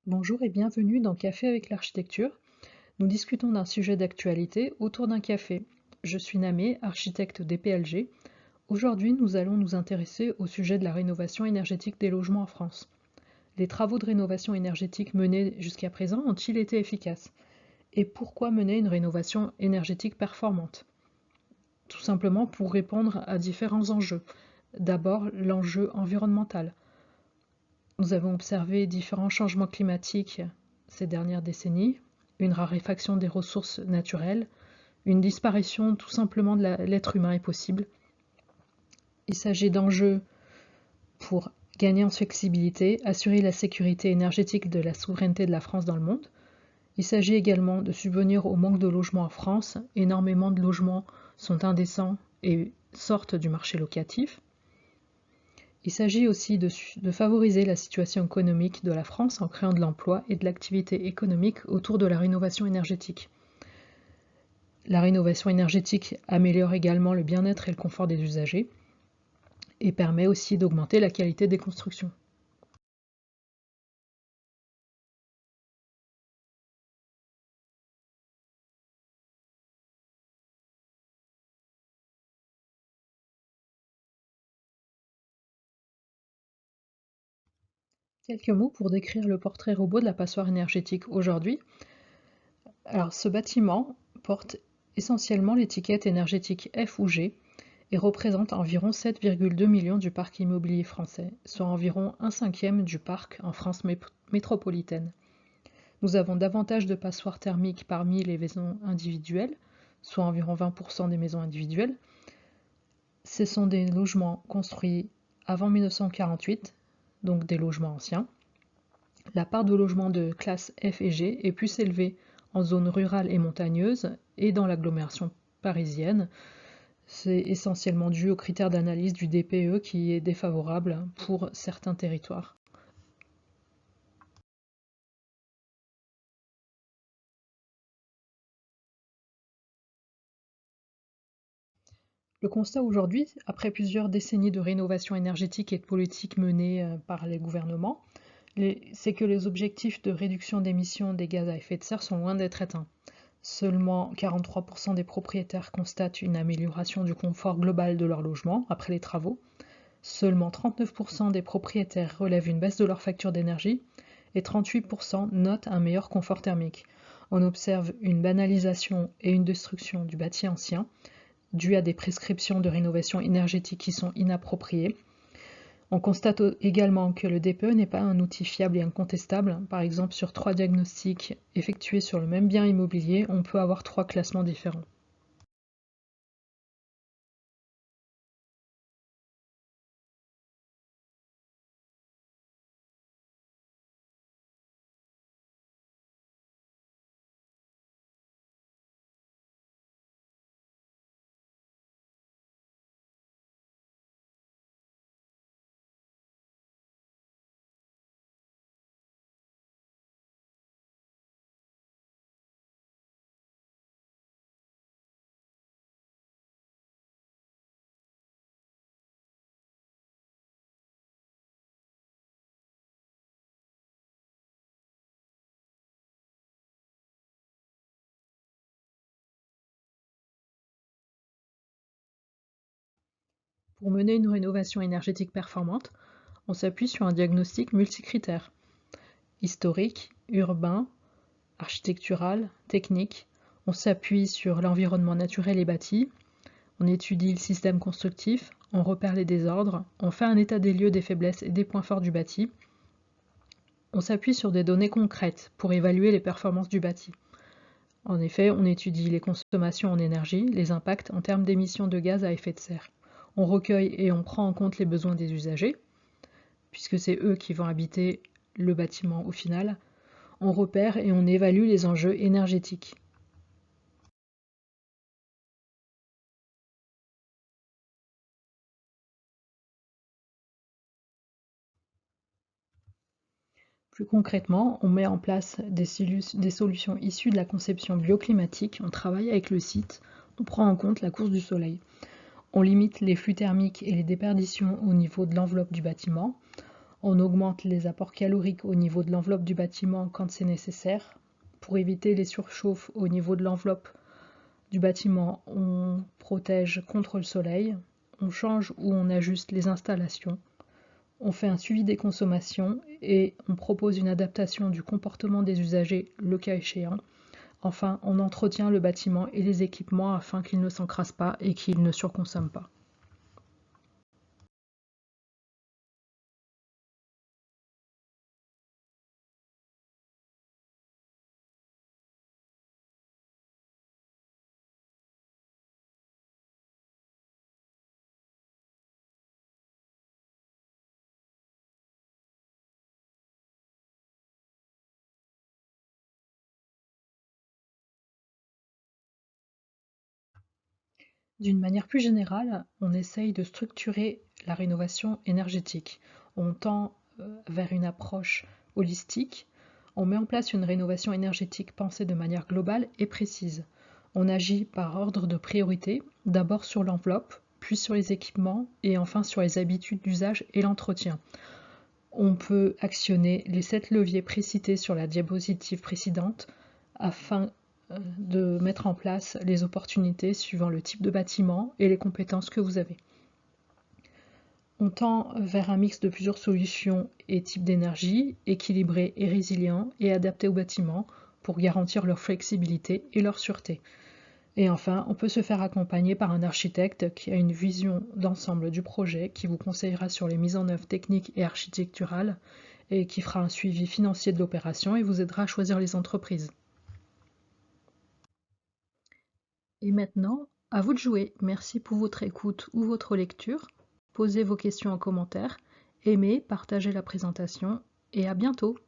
Bonjour et bienvenue dans Café avec l'architecture. Nous discutons d'un sujet d'actualité autour d'un café. Je suis Namé, architecte des PLG. Aujourd'hui, nous allons nous intéresser au sujet de la rénovation énergétique des logements en France. Les travaux de rénovation énergétique menés jusqu'à présent ont-ils été efficaces? Et pourquoi mener une rénovation énergétique performante? Tout simplement pour répondre à différents enjeux. D'abord, l'enjeu environnemental. Nous avons observé différents changements climatiques ces dernières décennies, une raréfaction des ressources naturelles, une disparition tout simplement de l'être humain est possible. Il s'agit d'enjeux pour gagner en flexibilité, assurer la sécurité énergétique de la souveraineté de la France dans le monde. Il s'agit également de subvenir au manque de logements en France. Énormément de logements sont indécents et sortent du marché locatif. Il s'agit aussi de favoriser la situation économique de la France en créant de l'emploi et de l'activité économique autour de la rénovation énergétique. La rénovation énergétique améliore également le bien-être et le confort des usagers et permet aussi d'augmenter la qualité des constructions. Quelques mots pour décrire le portrait robot de la passoire énergétique aujourd'hui. Alors, ce bâtiment porte essentiellement l'étiquette énergétique F ou G et représente environ 7,2 millions du parc immobilier français, soit environ un cinquième du parc en France métropolitaine. Nous avons davantage de passoires thermiques parmi les maisons individuelles, soit environ 20% des maisons individuelles. Ce sont des logements construits avant 1948, donc des logements anciens. La part de logements de classe F et G est plus élevée en zone rurale et montagneuse et dans l'agglomération parisienne. C'est essentiellement dû aux critères d'analyse du DPE qui est défavorable pour certains territoires. Le constat aujourd'hui, après plusieurs décennies de rénovation énergétique et de politiques menées par les gouvernements, c'est que les objectifs de réduction d'émissions des gaz à effet de serre sont loin d'être atteints. Seulement 43% des propriétaires constatent une amélioration du confort global de leur logement après les travaux. Seulement 39% des propriétaires relèvent une baisse de leur facture d'énergie et 38% notent un meilleur confort thermique. On observe une banalisation et une destruction du bâti ancien, dû à des prescriptions de rénovation énergétique qui sont inappropriées. On constate également que le DPE n'est pas un outil fiable et incontestable. Par exemple, sur 3 diagnostics effectués sur le même bien immobilier, on peut avoir 3 classements différents. Pour mener une rénovation énergétique performante, on s'appuie sur un diagnostic multicritère: historique, urbain, architectural, technique. On s'appuie sur l'environnement naturel et bâti, on étudie le système constructif, on repère les désordres, on fait un état des lieux des faiblesses et des points forts du bâti. On s'appuie sur des données concrètes pour évaluer les performances du bâti. En effet, on étudie les consommations en énergie, les impacts en termes d'émissions de gaz à effet de serre. On recueille et on prend en compte les besoins des usagers, puisque c'est eux qui vont habiter le bâtiment au final. On repère et on évalue les enjeux énergétiques. Plus concrètement, on met en place des solutions issues de la conception bioclimatique, on travaille avec le site, on prend en compte la course du soleil. On limite les flux thermiques et les déperditions au niveau de l'enveloppe du bâtiment. On augmente les apports caloriques au niveau de l'enveloppe du bâtiment quand c'est nécessaire. Pour éviter les surchauffes au niveau de l'enveloppe du bâtiment, on protège contre le soleil, on change ou on ajuste les installations, on fait un suivi des consommations et on propose une adaptation du comportement des usagers le cas échéant. Enfin, on entretient le bâtiment et les équipements afin qu'ils ne s'encrassent pas et qu'ils ne surconsomment pas. D'une manière plus générale, on essaye de structurer la rénovation énergétique. On tend vers une approche holistique. On met en place une rénovation énergétique pensée de manière globale et précise. On agit par ordre de priorité, d'abord sur l'enveloppe, puis sur les équipements et enfin sur les habitudes d'usage et l'entretien. On peut actionner les 7 leviers précités sur la diapositive précédente afin de mettre en place les opportunités suivant le type de bâtiment et les compétences que vous avez. On tend vers un mix de plusieurs solutions et types d'énergie, équilibrés et résilients et adaptés au bâtiment pour garantir leur flexibilité et leur sûreté. Et enfin, on peut se faire accompagner par un architecte qui a une vision d'ensemble du projet, qui vous conseillera sur les mises en œuvre techniques et architecturales et qui fera un suivi financier de l'opération et vous aidera à choisir les entreprises. Et maintenant, à vous de jouer. Merci pour votre écoute ou votre lecture. Posez vos questions en commentaire, aimez, partagez la présentation et à bientôt.